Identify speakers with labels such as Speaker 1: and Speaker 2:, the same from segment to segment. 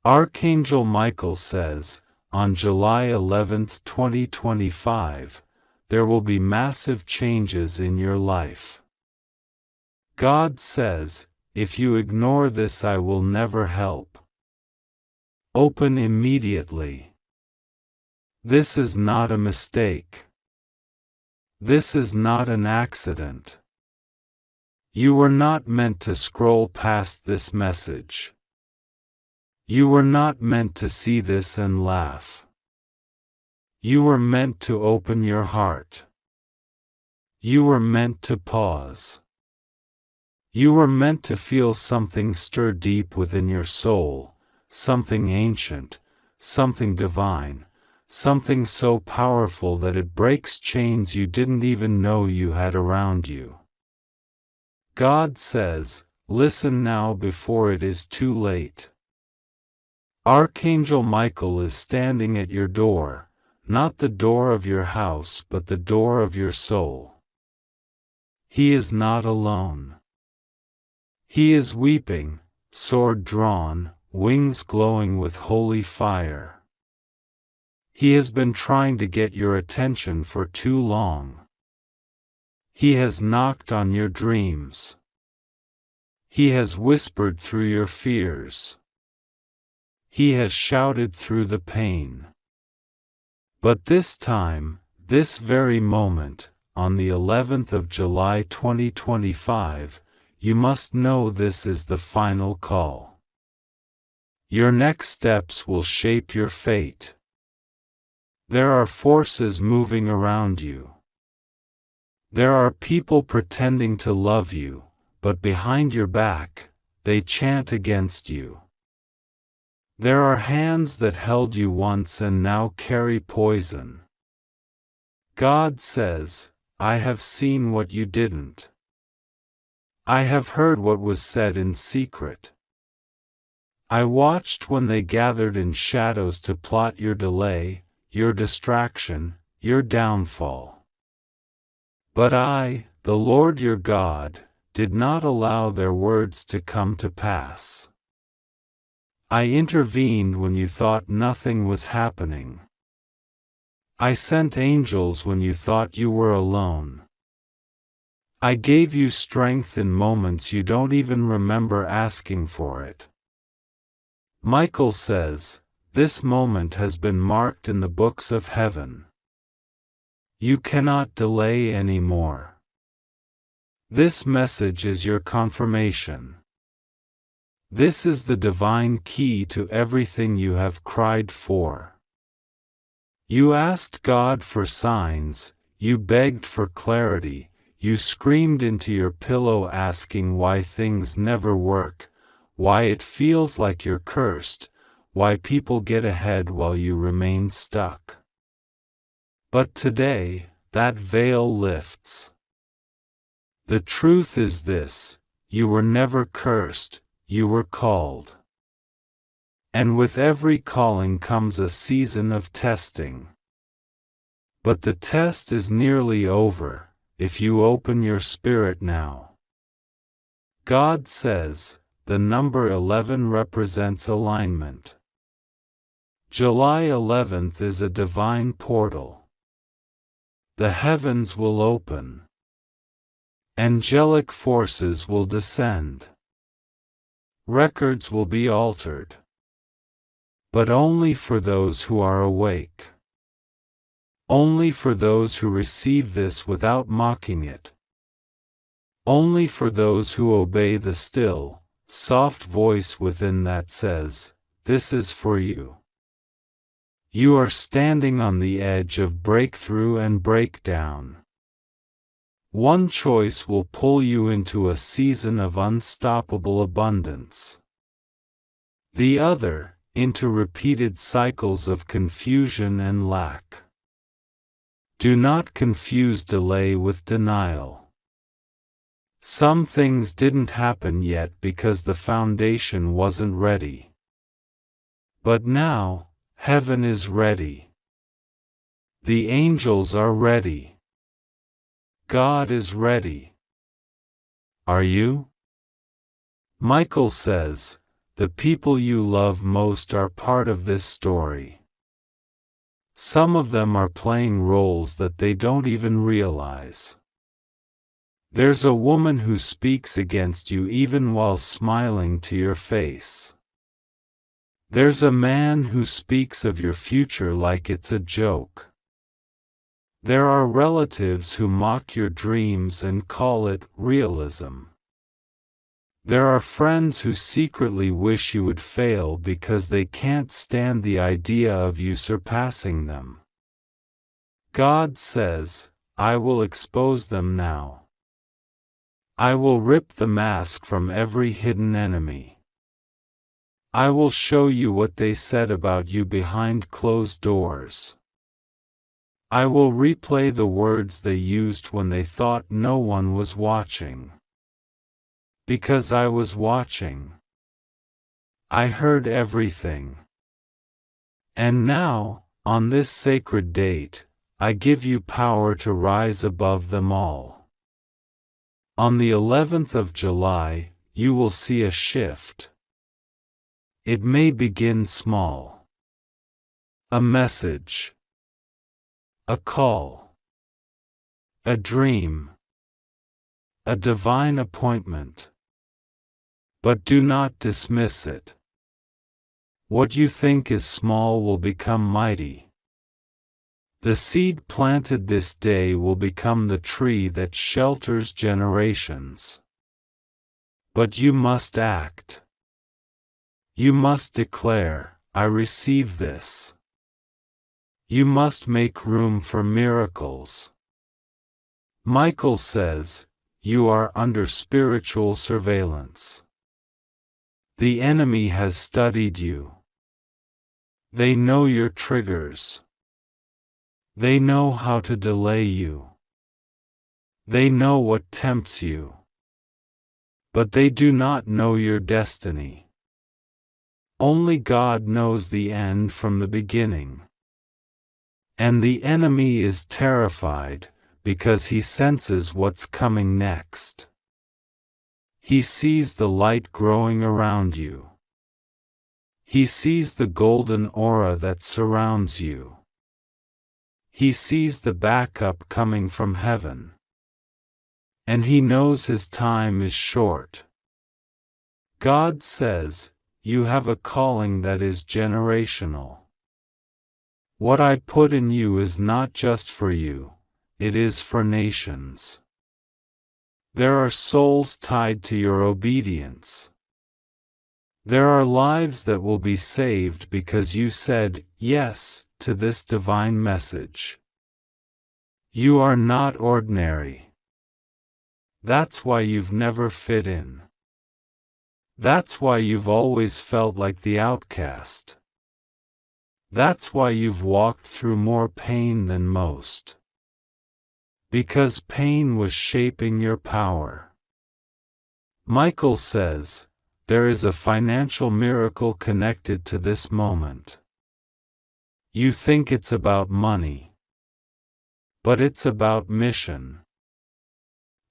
Speaker 1: Archangel Michael says, on July 11, 2025, there will be massive changes in your life. God says, if you ignore this, I will never help. Open immediately. This is not a mistake. This is not an accident. You were not meant to scroll past this message. You were not meant to see this and laugh. You were meant to open your heart. You were meant to pause. You were meant to feel something stir deep within your soul, something ancient, something divine, something so powerful that it breaks chains you didn't even know you had around you. God says, listen now before it is too late. Archangel Michael is standing at your door, not the door of your house but the door of your soul. He is not alone. He is weeping, sword drawn, wings glowing with holy fire. He has been trying to get your attention for too long. He has knocked on your dreams. He has whispered through your fears. He has shouted through the pain. But this time, this very moment, on the 11th of July 2025, you must know this is the final call. Your next steps will shape your fate. There are forces moving around you. There are people pretending to love you, but behind your back, they chant against you. There are hands that held you once and now carry poison. God says, I have seen what you didn't. I have heard what was said in secret. I watched when they gathered in shadows to plot your delay, your distraction, your downfall. But I, the Lord your God, did not allow their words to come to pass. I intervened when you thought nothing was happening. I sent angels when you thought you were alone. I gave you strength in moments you don't even remember asking for it. Michael says, this moment has been marked in the books of heaven. You cannot delay anymore. This message is your confirmation. This is the divine key to everything you have cried for. You asked God for signs, you begged for clarity, you screamed into your pillow asking why things never work, why it feels like you're cursed, why people get ahead while you remain stuck. But today, that veil lifts. The truth is this, you were never cursed, you were called. And with every calling comes a season of testing. But the test is nearly over, if you open your spirit now. God says, the number 11 represents alignment. July 11th is a divine portal. The heavens will open. Angelic forces will descend. Records will be altered. But only for those who are awake. Only for those who receive this without mocking it. Only for those who obey the still, soft voice within that says, this is for you. You are standing on the edge of breakthrough and breakdown. One choice will pull you into a season of unstoppable abundance. The other, into repeated cycles of confusion and lack. Do not confuse delay with denial. Some things didn't happen yet because the foundation wasn't ready. But now, heaven is ready. The angels are ready. God is ready. Are you? Michael says, the people you love most are part of this story. Some of them are playing roles that they don't even realize. There's a woman who speaks against you even while smiling to your face. There's a man who speaks of your future like it's a joke. There are relatives who mock your dreams and call it realism. There are friends who secretly wish you would fail because they can't stand the idea of you surpassing them. God says, I will expose them now. I will rip the mask from every hidden enemy. I will show you what they said about you behind closed doors. I will replay the words they used when they thought no one was watching. Because I was watching. I heard everything. And now, on this sacred date, I give you power to rise above them all. On the 11th of July, you will see a shift. It may begin small. A message. A call. A dream. A divine appointment. But do not dismiss it. What you think is small will become mighty. The seed planted this day will become the tree that shelters generations. But you must act. You must declare, I receive this. You must make room for miracles. Michael says, you are under spiritual surveillance. The enemy has studied you. They know your triggers. They know how to delay you. They know what tempts you. But they do not know your destiny. Only God knows the end from the beginning. And the enemy is terrified, because he senses what's coming next. He sees the light growing around you. He sees the golden aura that surrounds you. He sees the backup coming from heaven. And he knows his time is short. God says, you have a calling that is generational. What I put in you is not just for you, it is for nations. There are souls tied to your obedience. There are lives that will be saved because you said yes to this divine message. You are not ordinary. That's why you've never fit in. That's why you've always felt like the outcast. That's why you've walked through more pain than most. Because pain was shaping your power. Michael says, there is a financial miracle connected to this moment. You think it's about money. But it's about mission.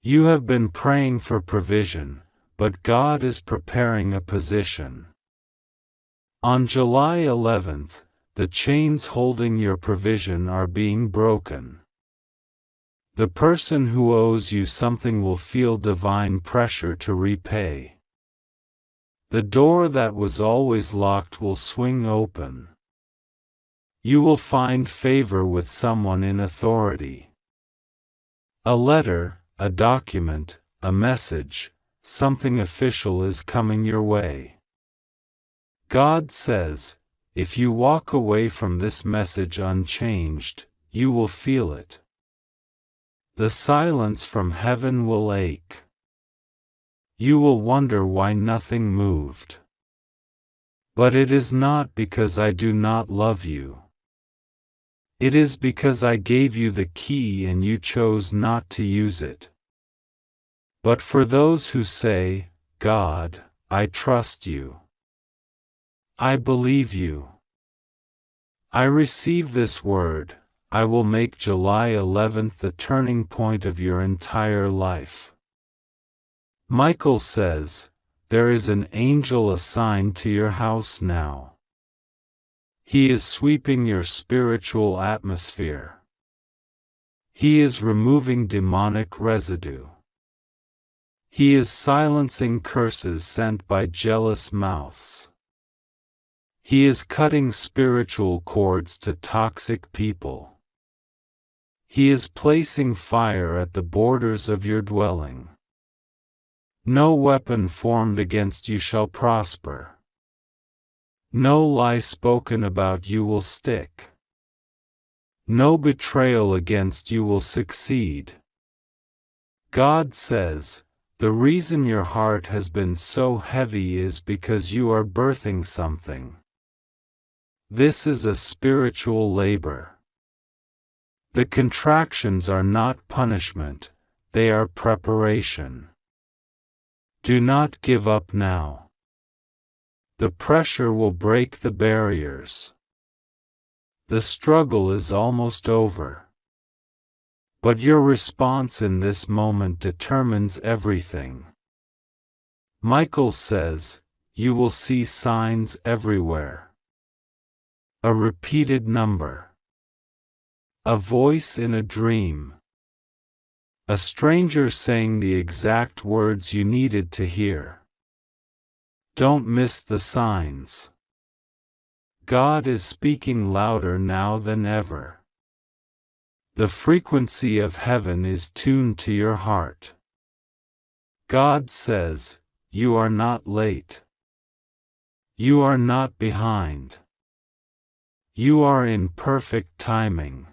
Speaker 1: You have been praying for provision, but God is preparing a position. On July 11th, the chains holding your provision are being broken. The person who owes you something will feel divine pressure to repay. The door that was always locked will swing open. You will find favor with someone in authority. A letter, a document, a message, something official is coming your way. God says, if you walk away from this message unchanged, you will feel it. The silence from heaven will ache. You will wonder why nothing moved. But it is not because I do not love you. It is because I gave you the key and you chose not to use it. But for those who say, God, I trust you. I believe you. I receive this word. I will make July 11th the turning point of your entire life. Michael says, There is an angel assigned to your house now. He is sweeping your spiritual atmosphere. He is removing demonic residue. He is silencing curses sent by jealous mouths. He is cutting spiritual cords to toxic people. He is placing fire at the borders of your dwelling. No weapon formed against you shall prosper. No lie spoken about you will stick. No betrayal against you will succeed. God says, the reason your heart has been so heavy is because you are birthing something. This is a spiritual labor. The contractions are not punishment, they are preparation. Do not give up now. The pressure will break the barriers. The struggle is almost over. But your response in this moment determines everything. Michael says, you will see signs everywhere. A repeated number. A voice in a dream. A stranger saying the exact words you needed to hear. Don't miss the signs. God is speaking louder now than ever. The frequency of heaven is tuned to your heart. God says, you are not late. You are not behind. You are in perfect timing.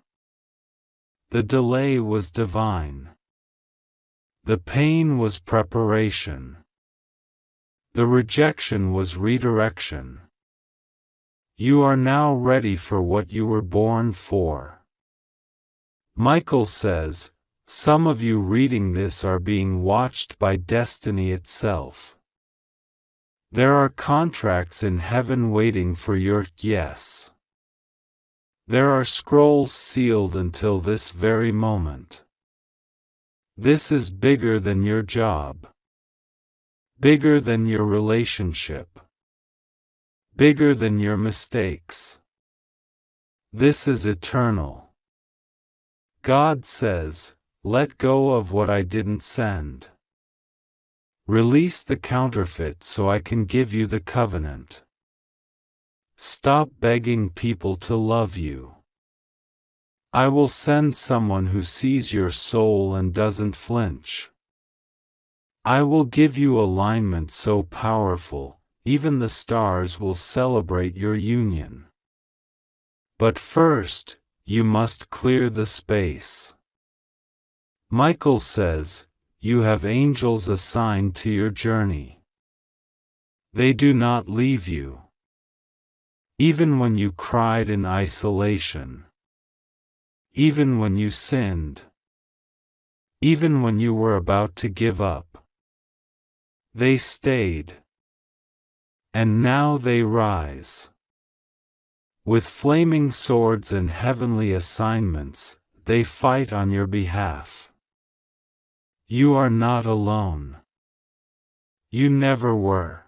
Speaker 1: The delay was divine. The pain was preparation. The rejection was redirection. You are now ready for what you were born for. Michael says, some of you reading this are being watched by destiny itself. There are contracts in heaven waiting for your yes. There are scrolls sealed until this very moment. This is bigger than your job. Bigger than your relationship. Bigger than your mistakes. This is eternal. God says, let go of what I didn't send. Release the counterfeit so I can give you the covenant. Stop begging people to love you. I will send someone who sees your soul and doesn't flinch. I will give you alignment so powerful, even the stars will celebrate your union. But first, you must clear the space. Michael says, you have angels assigned to your journey. They do not leave you. Even when you cried in isolation. Even when you sinned. Even when you were about to give up. They stayed. And now they rise. With flaming swords and heavenly assignments, they fight on your behalf. You are not alone. You never were.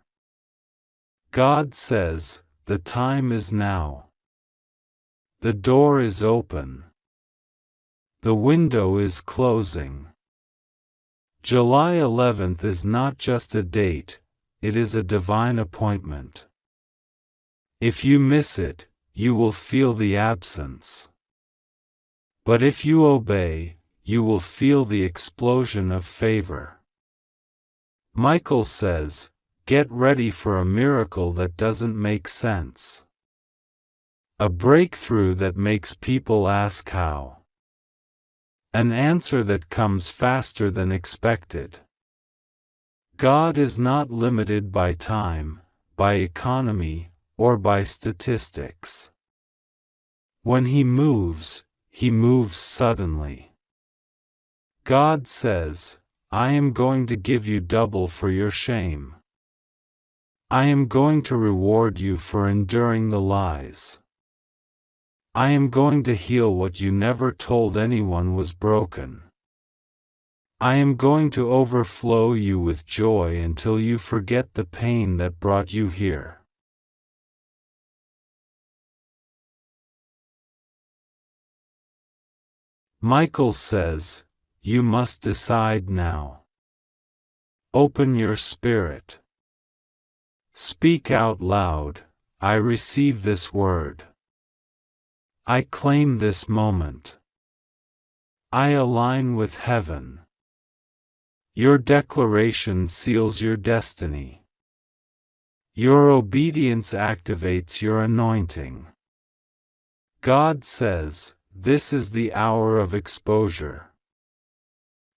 Speaker 1: God says, the time is now. The door is open. The window is closing. July 11th is not just a date, it is a divine appointment. If you miss it, you will feel the absence. But if you obey, you will feel the explosion of favor. Michael says, get ready for a miracle that doesn't make sense. A breakthrough that makes people ask how. An answer that comes faster than expected. God is not limited by time, by economy, or by statistics. When He moves suddenly. God says, I am going to give you double for your shame. I am going to reward you for enduring the lies. I am going to heal what you never told anyone was broken. I am going to overflow you with joy until you forget the pain that brought you here. Michael says, you must decide now. Open your spirit. Speak out loud, I receive this word. I claim this moment. I align with heaven. Your declaration seals your destiny. Your obedience activates your anointing. God says, this is the hour of exposure.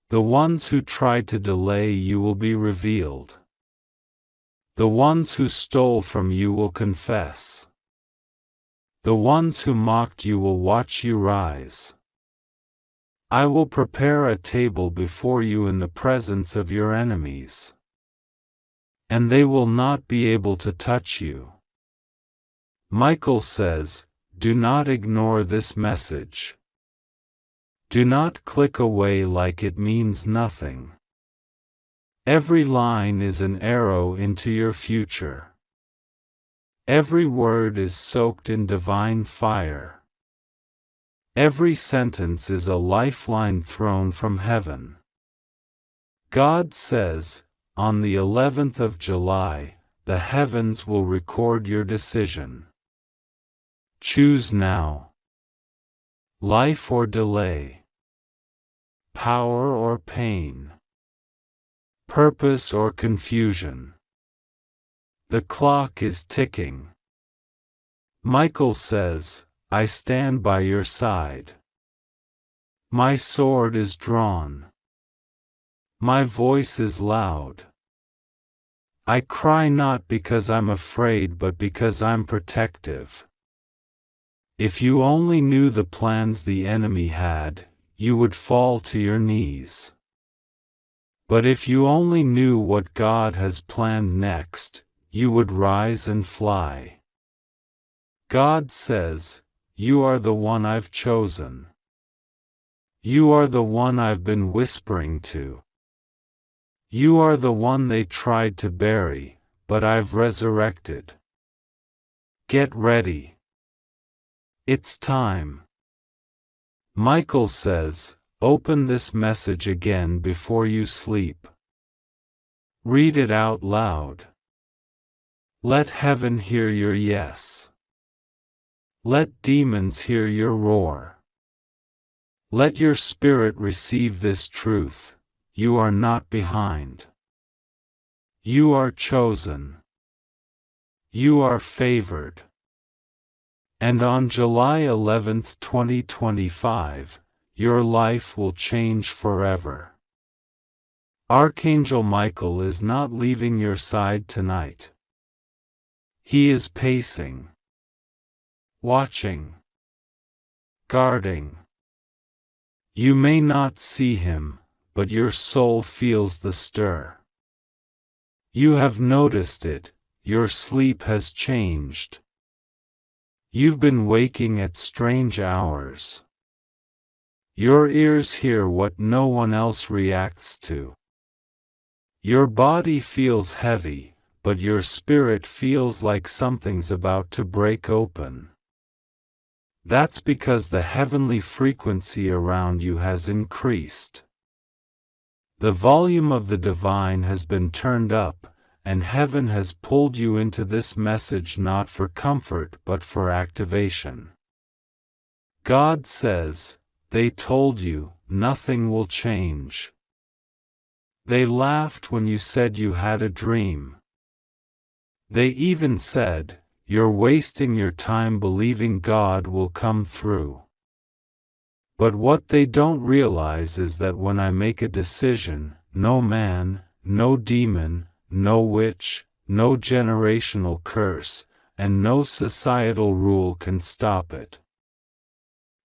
Speaker 1: The ones who tried to delay you will be revealed. The ones who stole from you will confess. The ones who mocked you will watch you rise. I will prepare a table before you in the presence of your enemies. And they will not be able to touch you. Michael says, do not ignore this message. Do not click away like it means nothing. Every line is an arrow into your future. Every word is soaked in divine fire. Every sentence is a lifeline thrown from heaven. God says, on the 11th of July, the heavens will record your decision. Choose now. Life or delay. Power or pain. Purpose or confusion. The clock is ticking. Michael says, I stand by your side. My sword is drawn. My voice is loud. I cry not because I'm afraid but because I'm protective. If you only knew the plans the enemy had, you would fall to your knees. But if you only knew what God has planned next, you would rise and fly. God says, you are the one I've chosen. You are the one I've been whispering to. You are the one they tried to bury, but I've resurrected. Get ready. It's time. Michael says, open this message again before you sleep. Read it out loud. Let heaven hear your yes. Let demons hear your roar. Let your spirit receive this truth. You are not behind. You are chosen. You are favored. And on July 11th, 2025, your life will change forever. Archangel Michael is not leaving your side tonight. He is pacing, watching, guarding. You may not see him, but your soul feels the stir. You have noticed it, your sleep has changed. You've been waking at strange hours. Your ears hear what no one else reacts to. Your body feels heavy, but your spirit feels like something's about to break open. That's because the heavenly frequency around you has increased. The volume of the divine has been turned up, and heaven has pulled you into this message not for comfort but for activation. God says, they told you, nothing will change. They laughed when you said you had a dream. They even said, you're wasting your time believing God will come through. But what they don't realize is that when I make a decision, no man, no demon, no witch, no generational curse, and no societal rule can stop it.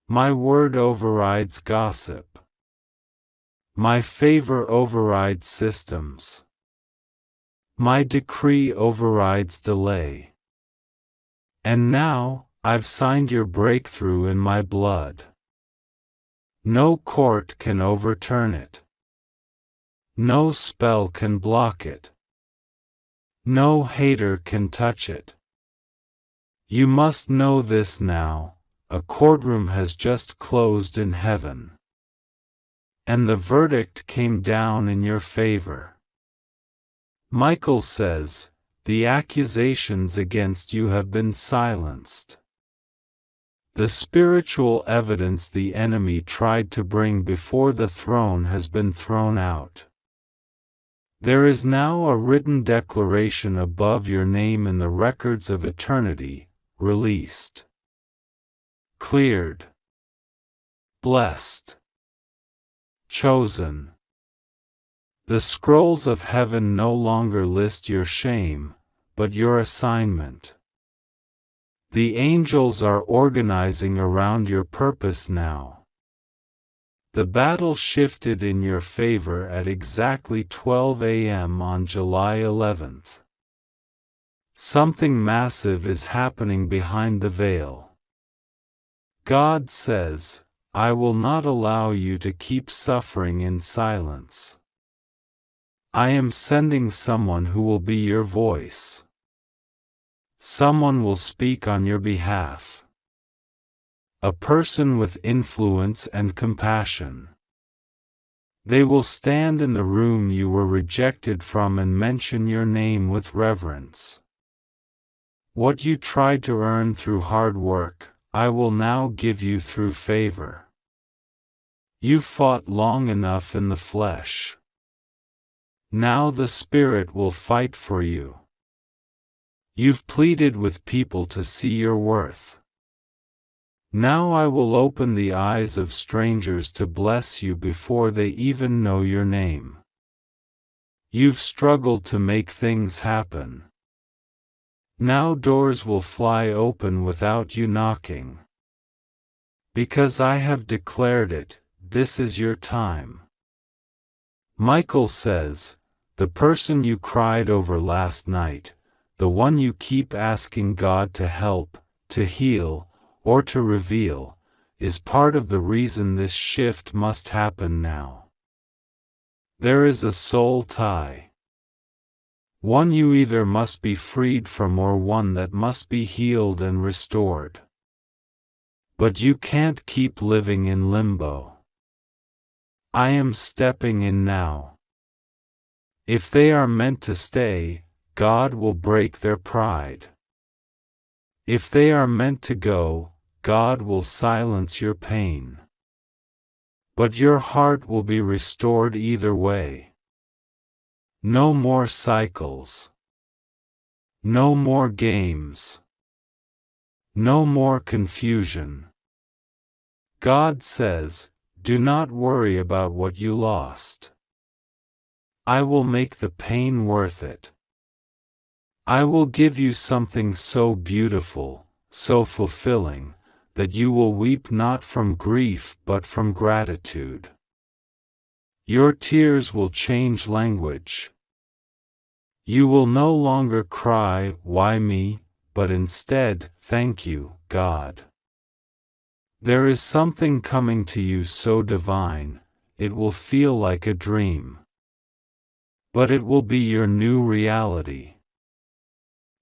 Speaker 1: My word overrides gossip. My favor overrides systems. My decree overrides delay. And now, I've signed your breakthrough in my blood. No court can overturn it. No spell can block it. No hater can touch it. You must know this now, a courtroom has just closed in heaven. And the verdict came down in your favor. Michael says, the accusations against you have been silenced. The spiritual evidence the enemy tried to bring before the throne has been thrown out. There is now a written declaration above your name in the records of eternity, released, cleared, blessed, chosen. The scrolls of heaven no longer list your shame, but your assignment. The angels are organizing around your purpose now. The battle shifted in your favor at exactly 12 a.m. on July 11th. Something massive is happening behind the veil. God says, I will not allow you to keep suffering in silence. I am sending someone who will be your voice. Someone will speak on your behalf. A person with influence and compassion. They will stand in the room you were rejected from and mention your name with reverence. What you tried to earn through hard work, I will now give you through favor. You fought long enough in the flesh. Now the Spirit will fight for you. You've pleaded with people to see your worth. Now I will open the eyes of strangers to bless you before they even know your name. You've struggled to make things happen. Now doors will fly open without you knocking. Because I have declared it, this is your time. Michael says, the person you cried over last night, the one you keep asking God to help, to heal, or to reveal, is part of the reason this shift must happen now. There is a soul tie. One you either must be freed from or one that must be healed and restored. But you can't keep living in limbo. I am stepping in now. If they are meant to stay, God will break their pride. If they are meant to go, God will silence your pain. But your heart will be restored either way. No more cycles. No more games. No more confusion. God says, do not worry about what you lost. I will make the pain worth it. I will give you something so beautiful, so fulfilling, that you will weep not from grief but from gratitude. Your tears will change language. You will no longer cry, "Why me?" but instead, "Thank you, God." There is something coming to you so divine, it will feel like a dream. But it will be your new reality.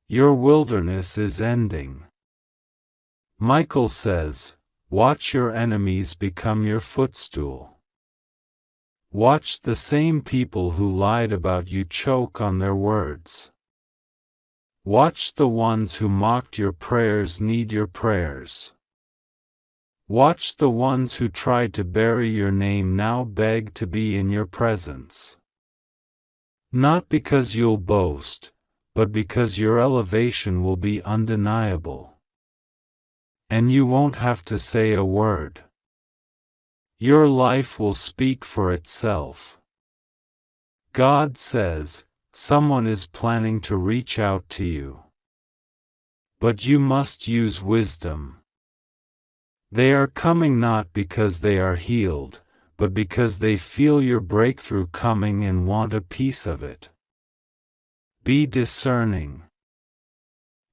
Speaker 1: Your wilderness is ending. Michael says, watch your enemies become your footstool. Watch the same people who lied about you choke on their words. Watch the ones who mocked your prayers need your prayers. Watch the ones who tried to bury your name now beg to be in your presence. Not because you'll boast, but because your elevation will be undeniable. And you won't have to say a word. Your life will speak for itself. God says, someone is planning to reach out to you. But you must use wisdom. They are coming not because they are healed, but because they feel your breakthrough coming and want a piece of it. Be discerning.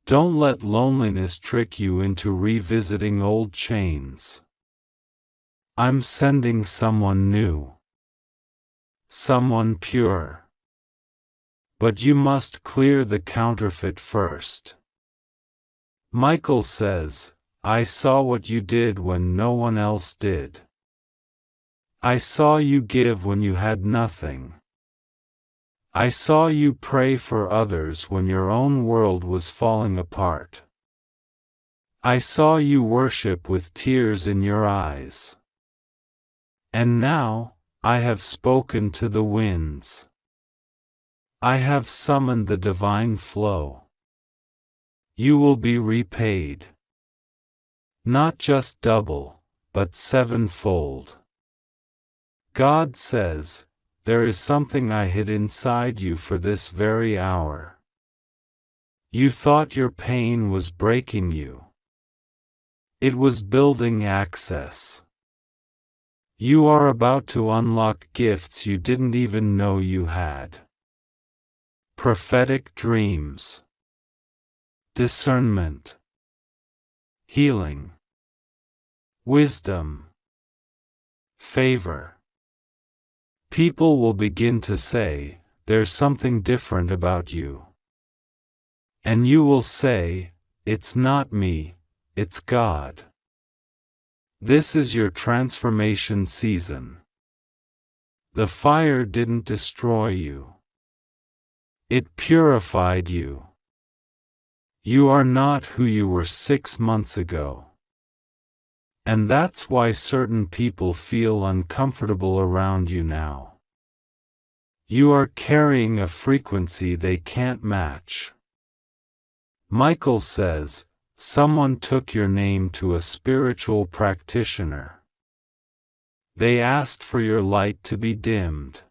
Speaker 1: Don't let loneliness trick you into revisiting old chains. I'm sending someone new. someone pure. But you must clear the counterfeit first. Michael says, I saw what you did when no one else did. I saw you give when you had nothing. I saw you pray for others when your own world was falling apart. I saw you worship with tears in your eyes. And now, I have spoken to the winds. I have summoned the divine flow. You will be repaid. Not just double, but sevenfold. God says, there is something I hid inside you for this very hour. You thought your pain was breaking you. It was building access. You are about to unlock gifts you didn't even know you had. Prophetic dreams. Discernment. Healing. Wisdom. Favor. People will begin to say, there's something different about you. And you will say, it's not me, it's God. This is your transformation season. The fire didn't destroy you. It purified you. You are not who you were 6 months ago. And that's why certain people feel uncomfortable around you now. You are carrying a frequency they can't match. Michael says, someone took your name to a spiritual practitioner. They asked for your light to be dimmed.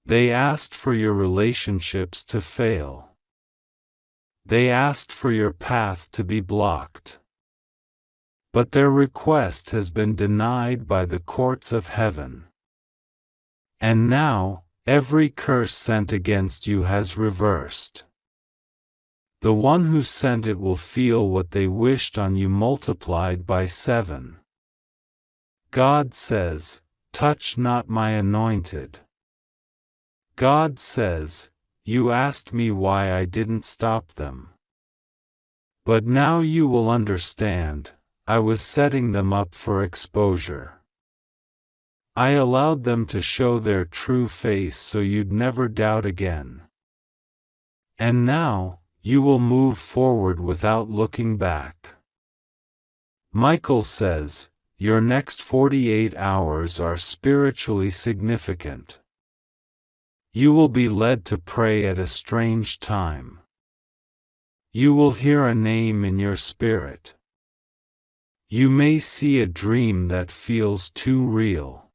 Speaker 1: They asked for your relationships to fail. They asked for your path to be blocked. But their request has been denied by the courts of heaven. And now, every curse sent against you has reversed. The one who sent it will feel what they wished on you multiplied by 7. God says, touch not my anointed. God says, you asked me why I didn't stop them. But now you will understand, I was setting them up for exposure. I allowed them to show their true face so you'd never doubt again. And now, you will move forward without looking back. Michael says, your next 48 hours are spiritually significant. You will be led to pray at a strange time. You will hear a name in your spirit. You may see a dream that feels too real.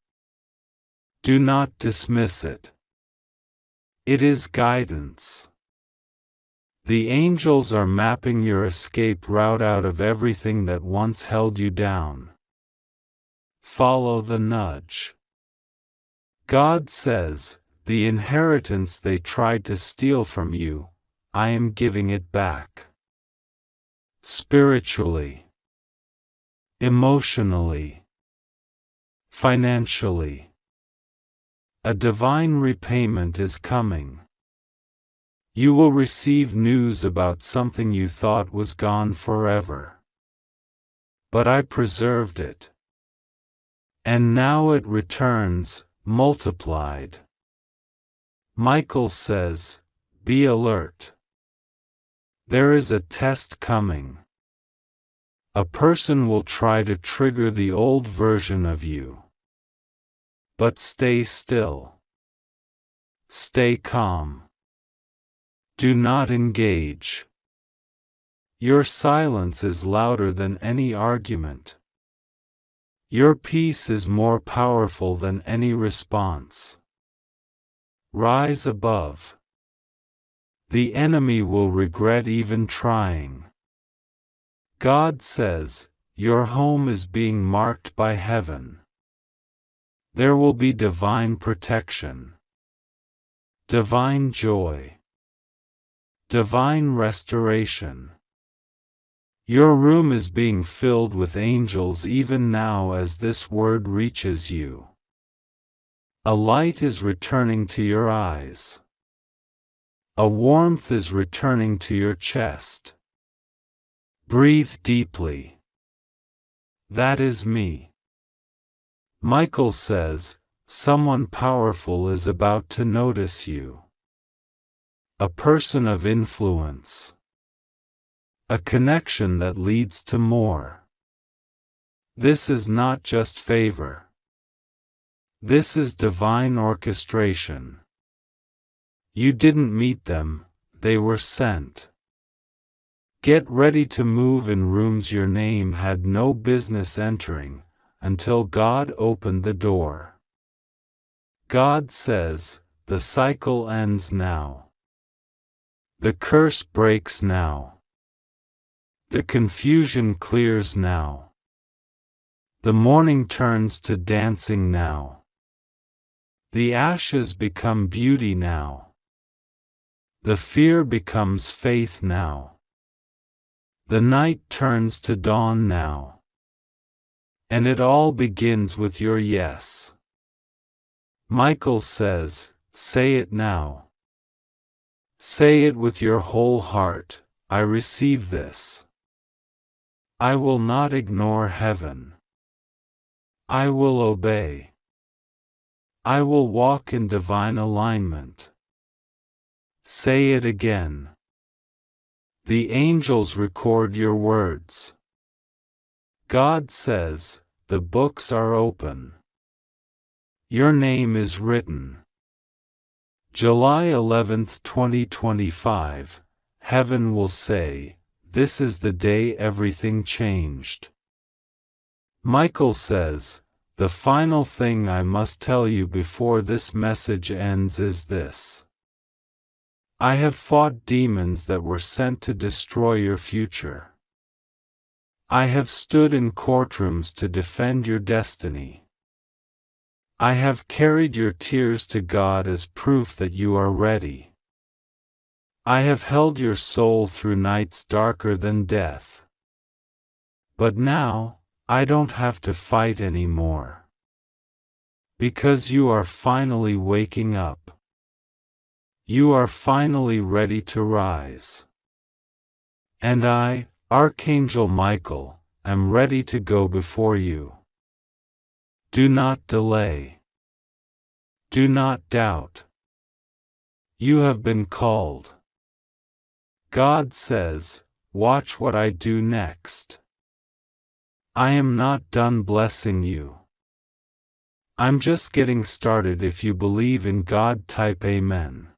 Speaker 1: Do not dismiss it. It is guidance. The angels are mapping your escape route out of everything that once held you down. Follow the nudge. God says, the inheritance they tried to steal from you, I am giving it back. Spiritually. Emotionally. Financially. A divine repayment is coming. You will receive news about something you thought was gone forever. But I preserved it. And now it returns, multiplied. Michael says, be alert. There is a test coming. A person will try to trigger the old version of you. But stay still. Stay calm. Do not engage. Your silence is louder than any argument. Your peace is more powerful than any response. Rise above. The enemy will regret even trying. God says, your home is being marked by heaven. There will be divine protection. Divine joy. Divine restoration. Your room is being filled with angels even now as this word reaches you. A light is returning to your eyes. A warmth is returning to your chest. Breathe deeply. That is me. Michael says, someone powerful is about to notice you. A person of influence. A connection that leads to more. This is not just favor. This is divine orchestration. You didn't meet them, they were sent. Get ready to move in rooms your name had no business entering, until God opened the door. God says, the cycle ends now. The curse breaks now. The confusion clears now. The mourning turns to dancing now. The ashes become beauty now. The fear becomes faith now. The night turns to dawn now. And it all begins with your yes. Michael says, say it now. Say it with your whole heart, I receive this. I will not ignore heaven. I will obey. I will walk in divine alignment. Say it again. The angels record your words. God says, the books are open. Your name is written. July 11, 2025, heaven will say, this is the day everything changed. Michael says, the final thing I must tell you before this message ends is this. I have fought demons that were sent to destroy your future. I have stood in courtrooms to defend your destiny. I have carried your tears to God as proof that you are ready. I have held your soul through nights darker than death. But now, I don't have to fight anymore. Because you are finally waking up. You are finally ready to rise. And I, Archangel Michael, am ready to go before you. Do not delay. Do not doubt. You have been called. God says, watch what I do next. I am not done blessing you. I'm just getting started. If you believe in God, type Amen.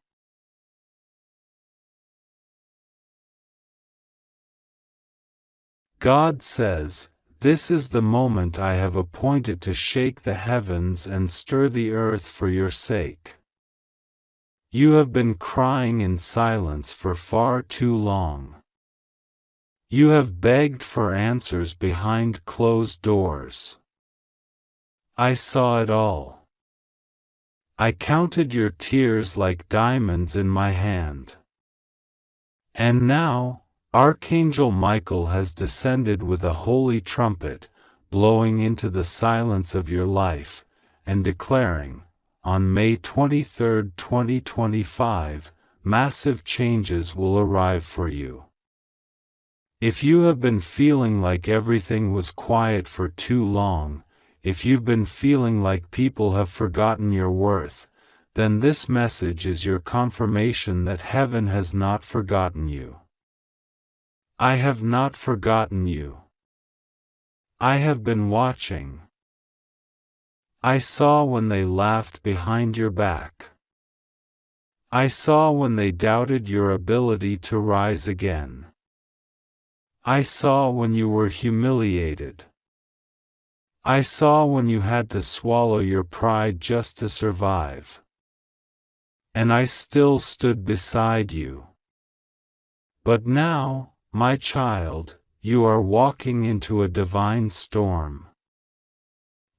Speaker 1: God says, this is the moment I have appointed to shake the heavens and stir the earth for your sake. You have been crying in silence for far too long. You have begged for answers behind closed doors. I saw it all. I counted your tears like diamonds in my hand. And now, Archangel Michael has descended with a holy trumpet, blowing into the silence of your life, and declaring, on May 23, 2025, massive changes will arrive for you. If you have been feeling like everything was quiet for too long, if you've been feeling like people have forgotten your worth, then this message is your confirmation that heaven has not forgotten you. I have not forgotten you. I have been watching. I saw when they laughed behind your back. I saw when they doubted your ability to rise again. I saw when you were humiliated. I saw when you had to swallow your pride just to survive. And I still stood beside you. But now, my child, you are walking into a divine storm.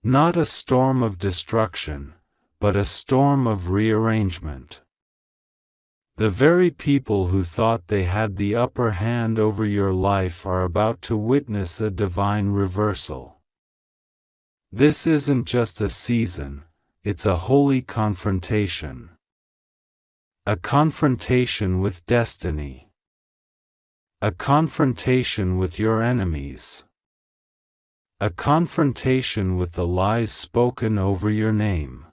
Speaker 1: Not a storm of destruction, but a storm of rearrangement. The very people who thought they had the upper hand over your life are about to witness a divine reversal. This isn't just a season, it's a holy confrontation. A confrontation with destiny. A confrontation with your enemies. A confrontation with the lies spoken over your name.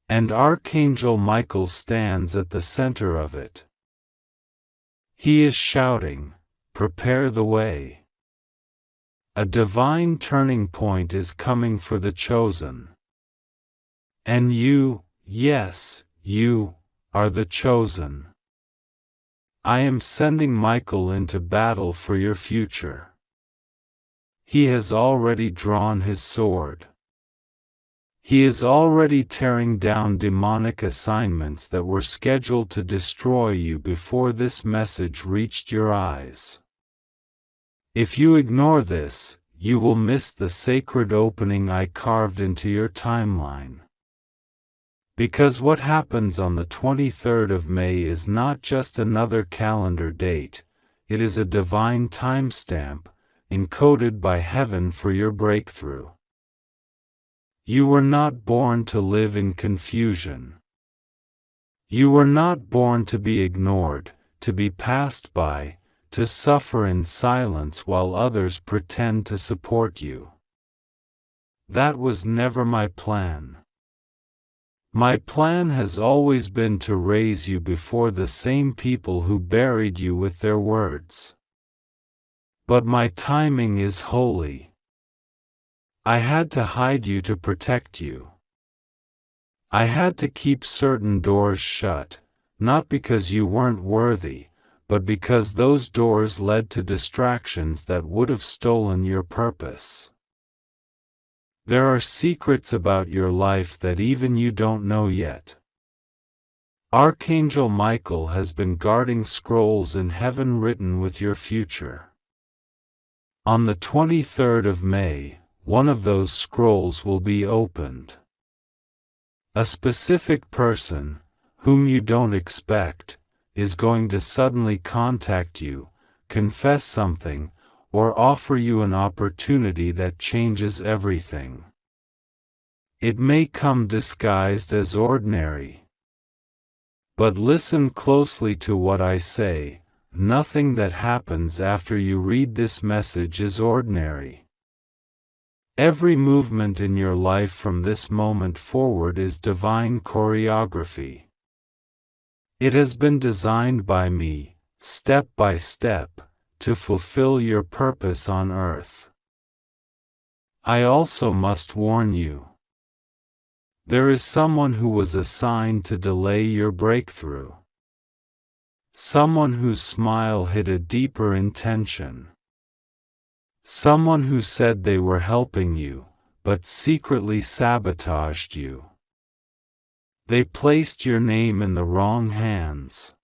Speaker 1: And Archangel Michael stands at the center of it. He is shouting, "Prepare the way." A divine turning point is coming for the chosen. And you, yes, you, are the chosen. I am sending Michael into battle for your future. He has already drawn his sword. He is already tearing down demonic assignments that were scheduled to destroy you before this message reached your eyes. If you ignore this, you will miss the sacred opening I carved into your timeline. Because what happens on the 23rd of May is not just another calendar date, it is a divine timestamp, encoded by heaven for your breakthrough. You were not born to live in confusion. You were not born to be ignored, to be passed by, to suffer in silence while others pretend to support you. That was never my plan. My plan has always been to raise you before the same people who buried you with their words. But my timing is holy. I had to hide you to protect you. I had to keep certain doors shut, not because you weren't worthy, but because those doors led to distractions that would have stolen your purpose. There are secrets about your life that even you don't know yet. Archangel Michael has been guarding scrolls in heaven written with your future. On the 23rd of May, one of those scrolls will be opened. A specific person, whom you don't expect, is going to suddenly contact you, confess something, or offer you an opportunity that changes everything. It may come disguised as ordinary. But listen closely to what I say, nothing that happens after you read this message is ordinary. Every movement in your life from this moment forward is divine choreography. It has been designed by me, step by step, to fulfill your purpose on earth. I also must warn you. There is someone who was assigned to delay your breakthrough. Someone whose smile hid a deeper intention. Someone who said they were helping you, but secretly sabotaged you. They placed your name in the wrong hands.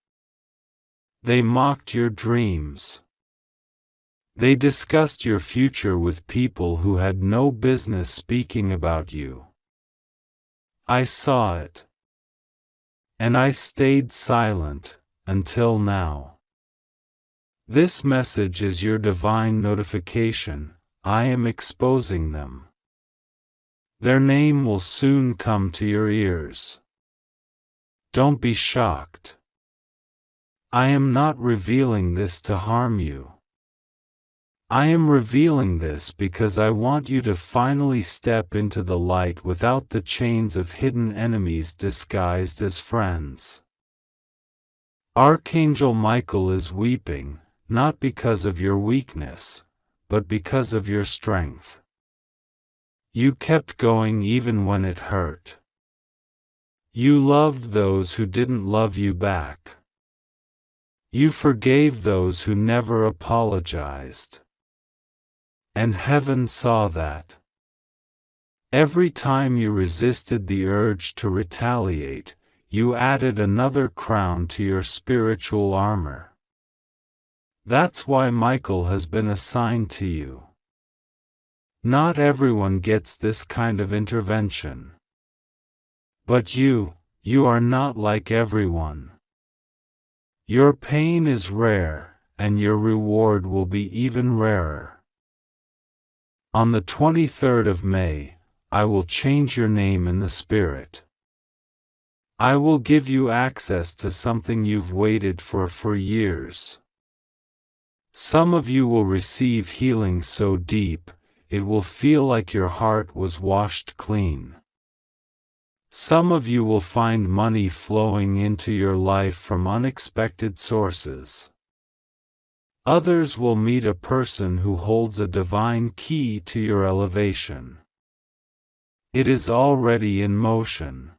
Speaker 1: They mocked your dreams. They discussed your future with people who had no business speaking about you. I saw it. And I stayed silent, until now. This message is your divine notification. I am exposing them. Their name will soon come to your ears. Don't be shocked. I am not revealing this to harm you. I am revealing this because I want you to finally step into the light without the chains of hidden enemies disguised as friends. Archangel Michael is weeping, not because of your weakness, but because of your strength. You kept going even when it hurt. You loved those who didn't love you back. You forgave those who never apologized. And heaven saw that. Every time you resisted the urge to retaliate, you added another crown to your spiritual armor. That's why Michael has been assigned to you. Not everyone gets this kind of intervention. But you are not like everyone. Your pain is rare, and your reward will be even rarer. On the 23rd of May, I will change your name in the Spirit. I will give you access to something you've waited for years. Some of you will receive healing so deep, it will feel like your heart was washed clean. Some of you will find money flowing into your life from unexpected sources. Others will meet a person who holds a divine key to your elevation. It is already in motion.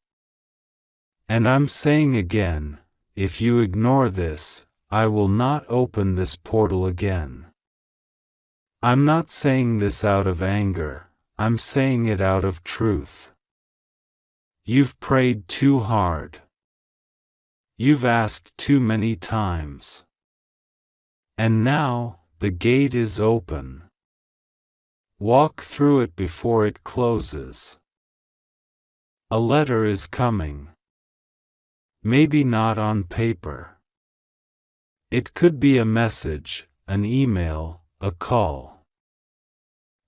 Speaker 1: And I'm saying again, if you ignore this, I will not open this portal again. I'm not saying this out of anger, I'm saying it out of truth. You've prayed too hard. You've asked too many times. And now, the gate is open. Walk through it before it closes. A letter is coming. Maybe not on paper. It could be a message, an email, a call.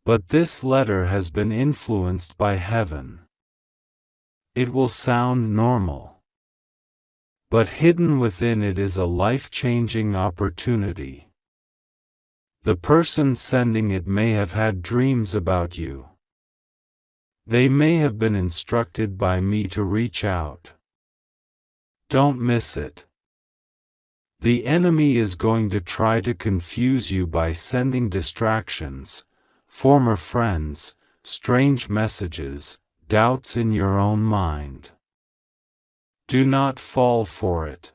Speaker 1: But this letter has been influenced by heaven. It will sound normal. But hidden within it is a life-changing opportunity. The person sending it may have had dreams about you. They may have been instructed by me to reach out. Don't miss it. The enemy is going to try to confuse you by sending distractions, former friends, strange messages, doubts in your own mind. Do not fall for it.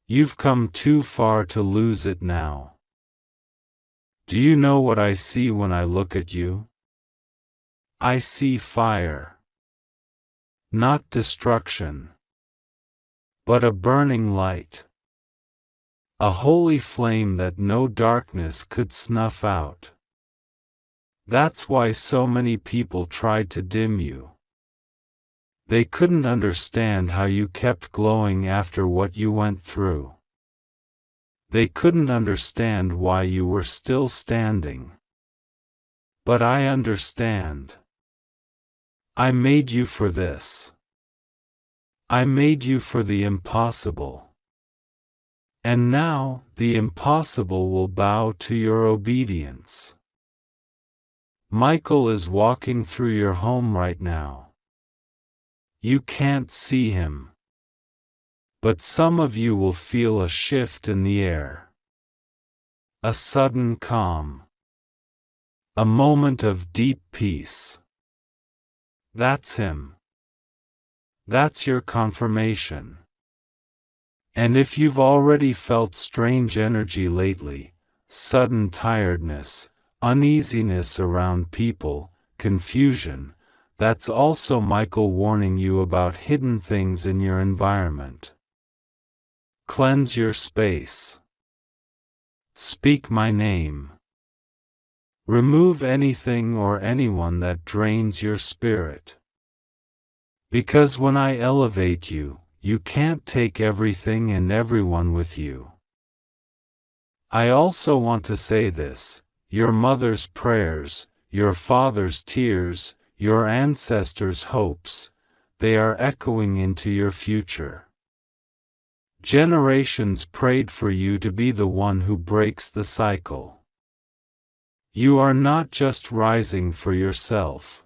Speaker 1: You've come too far to lose it now. Do you know what I see when I look at you? I see fire. Not destruction. But a burning light. A holy flame that no darkness could snuff out. That's why so many people tried to dim you. They couldn't understand how you kept glowing after what you went through. They couldn't understand why you were still standing. But I understand. I made you for this. I made you for the impossible. And now, the impossible will bow to your obedience. Michael is walking through your home right now. You can't see him. But some of you will feel a shift in the air. A sudden calm. A moment of deep peace. That's him. That's your confirmation. And if you've already felt strange energy lately, sudden tiredness, uneasiness around people, confusion, that's also Michael warning you about hidden things in your environment. Cleanse your space. Speak my name. Remove anything or anyone that drains your spirit. Because when I elevate you, you can't take everything and everyone with you. I also want to say this, your mother's prayers, your father's tears, your ancestors' hopes, they are echoing into your future. Generations prayed for you to be the one who breaks the cycle. You are not just rising for yourself.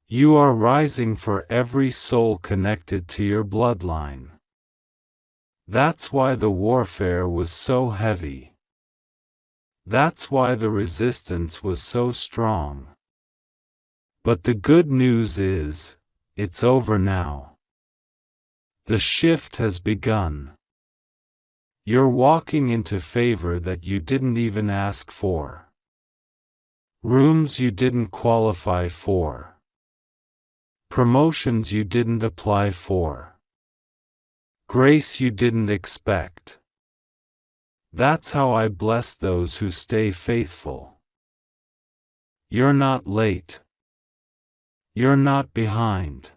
Speaker 1: You are rising for every soul connected to your bloodline. That's why the warfare was so heavy. That's why the resistance was so strong. But the good news is, it's over now. The shift has begun. You're walking into favor that you didn't even ask for. Rooms you didn't qualify for. Promotions you didn't apply for. Grace you didn't expect. That's how I bless those who stay faithful. You're not late. You're not behind.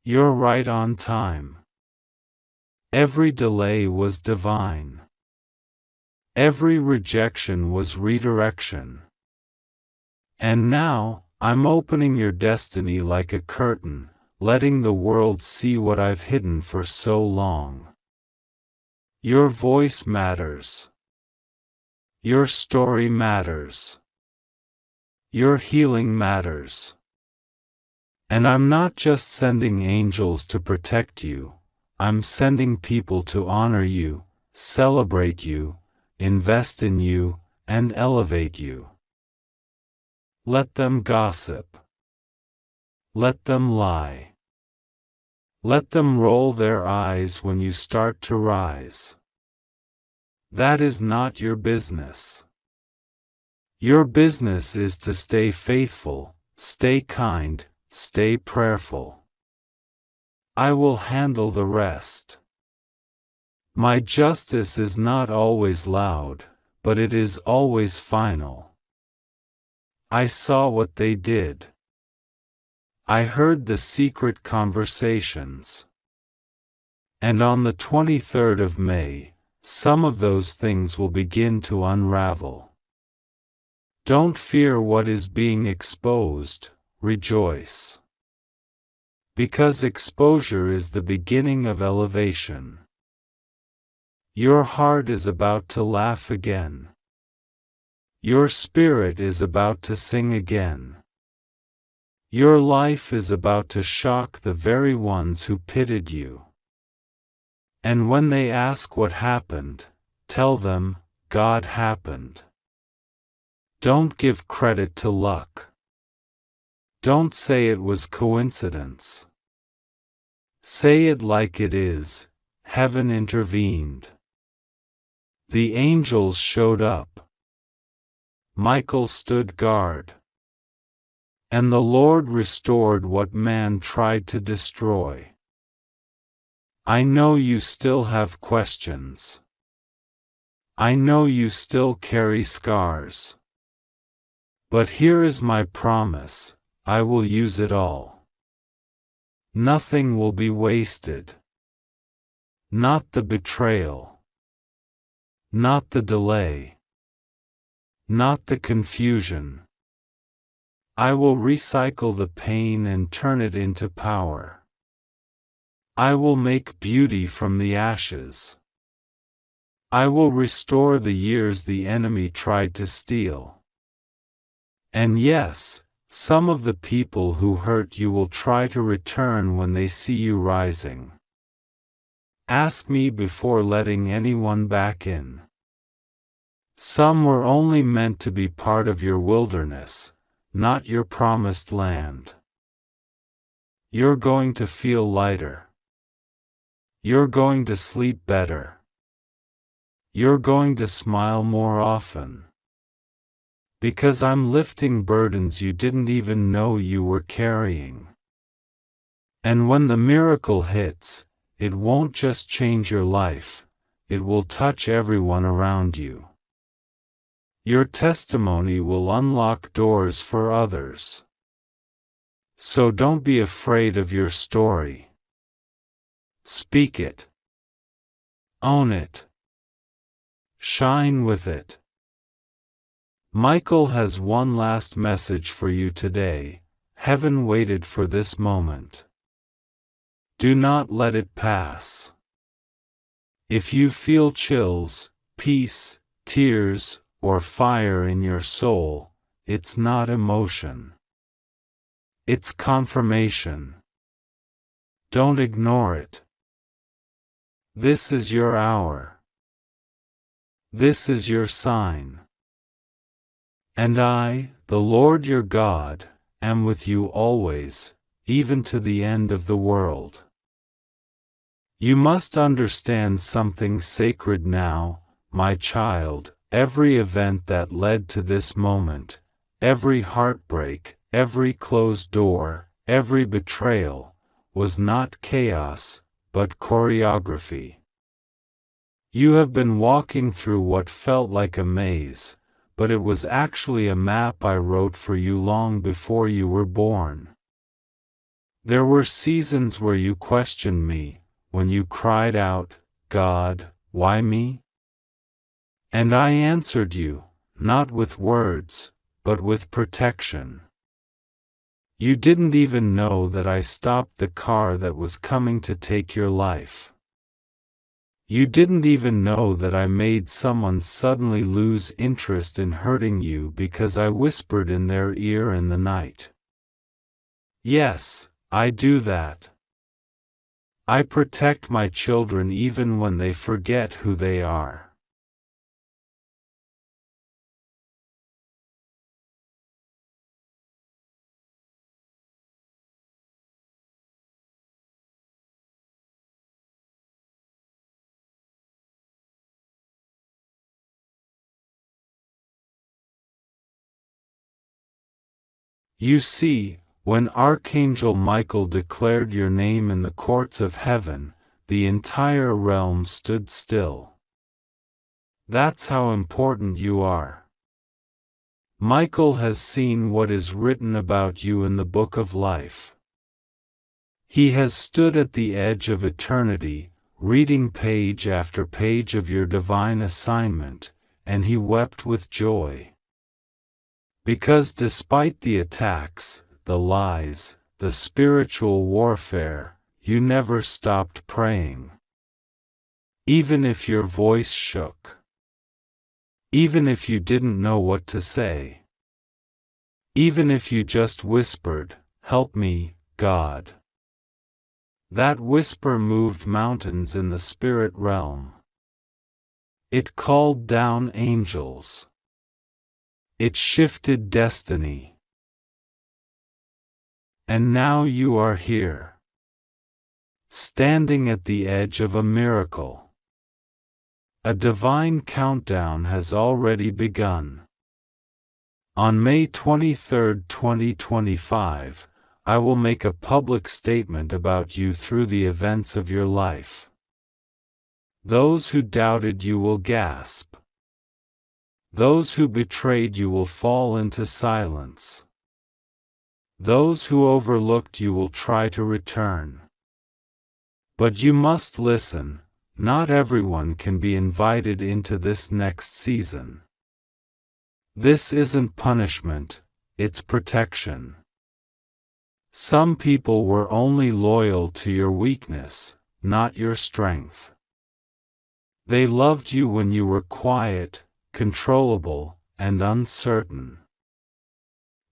Speaker 1: You're right on time. Every delay was divine. Every rejection was redirection. And now, I'm opening your destiny like a curtain, letting the world see what I've hidden for so long. Your voice matters. Your story matters. Your healing matters. And I'm not just sending angels to protect you, I'm sending people to honor you, celebrate you, invest in you, and elevate you. Let them gossip. Let them lie. Let them roll their eyes when you start to rise. That is not your business. Your business is to stay faithful, stay kind, stay prayerful. I will handle the rest. My justice is not always loud, but it is always final. I saw what they did. I heard the secret conversations. And on the 23rd of May, some of those things will begin to unravel. Don't fear what is being exposed, rejoice. Because exposure is the beginning of elevation. Your heart is about to laugh again. Your spirit is about to sing again. Your life is about to shock the very ones who pitied you. And when they ask what happened, tell them, God happened. Don't give credit to luck. Don't say it was coincidence. Say it like it is, heaven intervened. The angels showed up. Michael stood guard. And the Lord restored what man tried to destroy. I know you still have questions. I know you still carry scars. But here is my promise, I will use it all. Nothing will be wasted. Not the betrayal. Not the delay. Not the confusion. I will recycle the pain and turn it into power. I will make beauty from the ashes. I will restore the years the enemy tried to steal. And yes, some of the people who hurt you will try to return when they see you rising. Ask me before letting anyone back in. Some were only meant to be part of your wilderness, not your promised land. You're going to feel lighter. You're going to sleep better. You're going to smile more often. Because I'm lifting burdens you didn't even know you were carrying. And when the miracle hits, it won't just change your life, it will touch everyone around you. Your testimony will unlock doors for others. So don't be afraid of your story. Speak it. Own it. Shine with it. Michael has one last message for you today. Heaven waited for this moment. Do not let it pass. If you feel chills, peace, tears, or fire in your soul, it's not emotion. It's confirmation. Don't ignore it. This is your hour. This is your sign. And I, the Lord your God, am with you always, even to the end of the world. You must understand something sacred now, my child. Every event that led to this moment, every heartbreak, every closed door, every betrayal, was not chaos, but choreography. You have been walking through what felt like a maze, but it was actually a map I wrote for you long before you were born. There were seasons where you questioned me, when you cried out, God, why me? And I answered you, not with words, but with protection. You didn't even know that I stopped the car that was coming to take your life. You didn't even know that I made someone suddenly lose interest in hurting you because I whispered in their ear in the night. Yes, I do that. I protect my children even when they forget who they are. You see, when Archangel Michael declared your name in the courts of heaven, the entire realm stood still. That's how important you are. Michael has seen what is written about you in the book of life. He has stood at the edge of eternity, reading page after page of your divine assignment, and he wept with joy. Because despite the attacks, the lies, the spiritual warfare, you never stopped praying. Even if your voice shook. Even if you didn't know what to say. Even if you just whispered, "Help me, God." That whisper moved mountains in the spirit realm. It called down angels. It shifted destiny. And now you are here, standing at the edge of a miracle. A divine countdown has already begun. On May 23, 2025, I will make a public statement about you through the events of your life. Those who doubted you will gasp. Those who betrayed you will fall into silence. Those who overlooked you will try to return. But you must listen, not everyone can be invited into this next season. This isn't punishment, it's protection. Some people were only loyal to your weakness, not your strength. They loved you when you were quiet, controllable, and uncertain.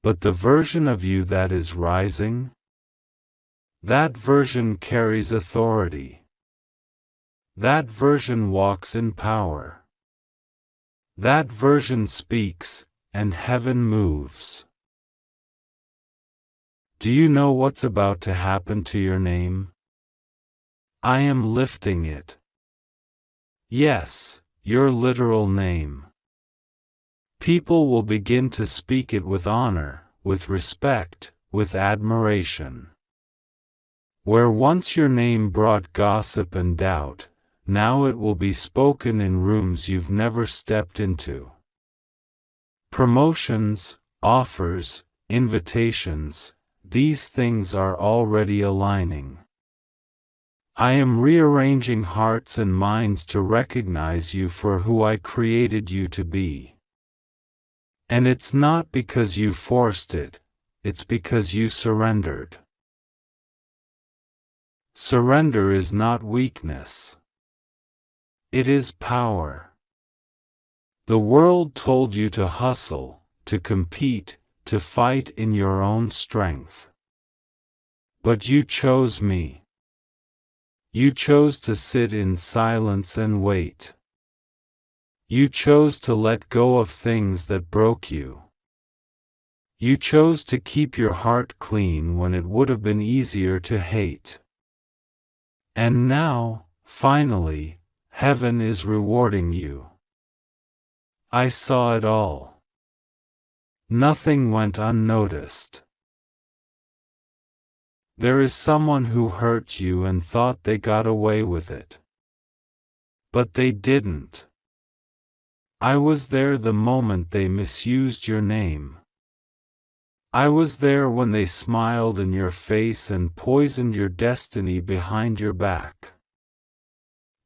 Speaker 1: But the version of you that is rising? That version carries authority. That version walks in power. That version speaks, and heaven moves. Do you know what's about to happen to your name? I am lifting it. Yes, your literal name. People will begin to speak it with honor, with respect, with admiration. Where once your name brought gossip and doubt, now it will be spoken in rooms you've never stepped into. Promotions, offers, invitations, these things are already aligning. I am rearranging hearts and minds to recognize you for who I created you to be. And it's not because you forced it, it's because you surrendered. Surrender is not weakness. It is power. The world told you to hustle, to compete, to fight in your own strength. But you chose me. You chose to sit in silence and wait. You chose to let go of things that broke you. You chose to keep your heart clean when it would have been easier to hate. And now, finally, heaven is rewarding you. I saw it all. Nothing went unnoticed. There is someone who hurt you and thought they got away with it. But they didn't. I was there the moment they misused your name. I was there when they smiled in your face and poisoned your destiny behind your back.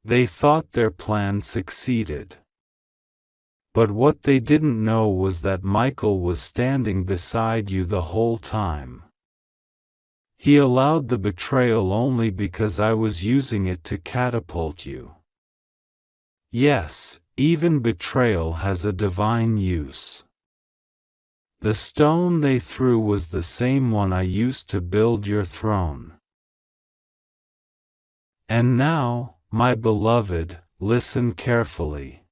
Speaker 1: They thought their plan succeeded. But what they didn't know was that Michael was standing beside you the whole time. He allowed the betrayal only because I was using it to catapult you. Yes, even betrayal has a divine use. The stone they threw was the same one I used to build your throne. And now, my beloved, listen carefully.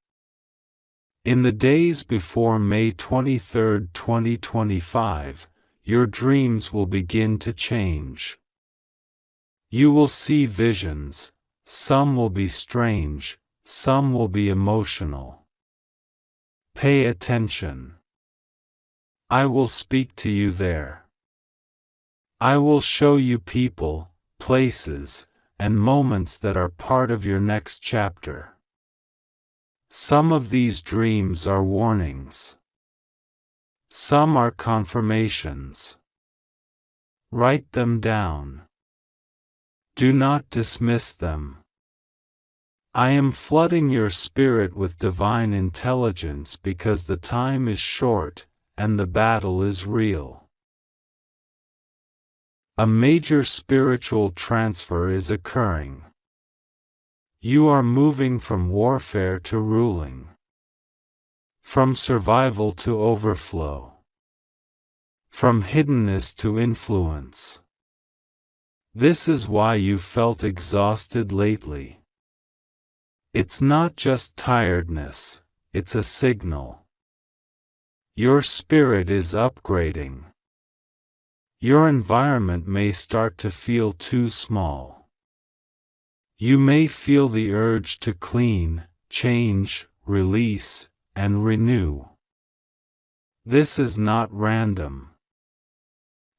Speaker 1: In the days before May 23, 2025, your dreams will begin to change. You will see visions, some will be strange, some will be emotional. Pay attention. I will speak to you there. I will show you people, places, and moments that are part of your next chapter. Some of these dreams are warnings. Some are confirmations. Write them down. Do not dismiss them. I am flooding your spirit with divine intelligence because the time is short, and the battle is real. A major spiritual transfer is occurring. You are moving from warfare to ruling. From survival to overflow. From hiddenness to influence. This is why you felt exhausted lately. It's not just tiredness, it's a signal. Your spirit is upgrading. Your environment may start to feel too small. You may feel the urge to clean, change, release, and renew. This is not random.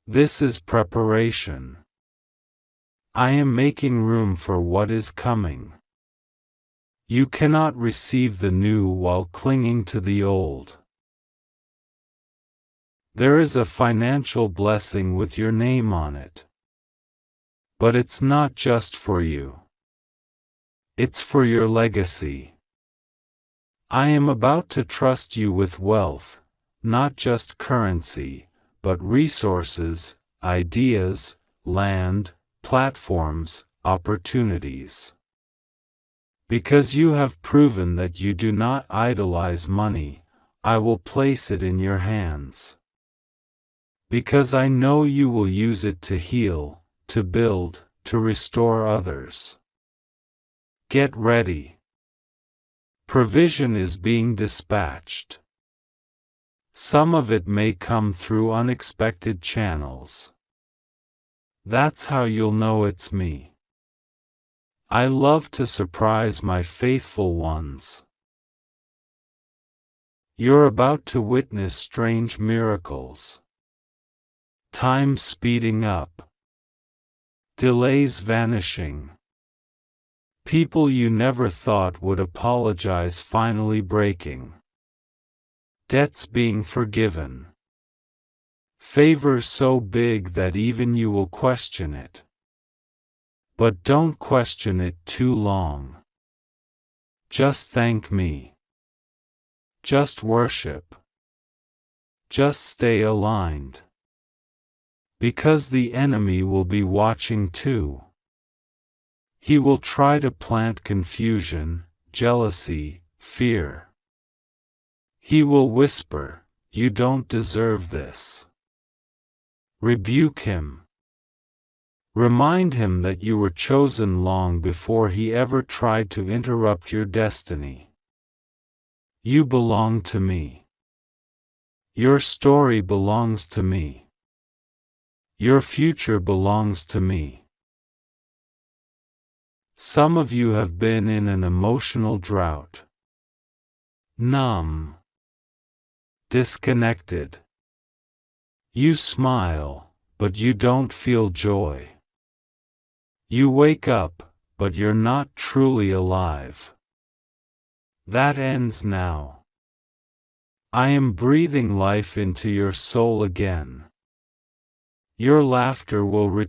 Speaker 1: This is preparation. I am making room for what is coming. You cannot receive the new while clinging to the old. There is a financial blessing with your name on it. But it's not just for you. It's for your legacy. I am about to trust you with wealth, not just currency, but resources, ideas, land, platforms, opportunities. Because you have proven that you do not idolize money, I will place it in your hands. Because I know you will use it to heal, to build, to restore others. Get ready. Provision is being dispatched. Some of it may come through unexpected channels. That's how you'll know it's me. I love to surprise my faithful ones. You're about to witness strange miracles. Time speeding up. Delays vanishing. People you never thought would apologize finally breaking. Debts being forgiven. Favor so big that even you will question it. But don't question it too long. Just thank me. Just worship. Just stay aligned. Because the enemy will be watching too. He will try to plant confusion, jealousy, fear. He will whisper, "You don't deserve this." Rebuke him. Remind him that you were chosen long before he ever tried to interrupt your destiny. You belong to me. Your story belongs to me. Your future belongs to me. Some of you have been in an emotional drought. Numb. Disconnected. You smile, but you don't feel joy. You wake up, but you're not truly alive. That ends now. I am breathing life into your soul again. Your laughter will return.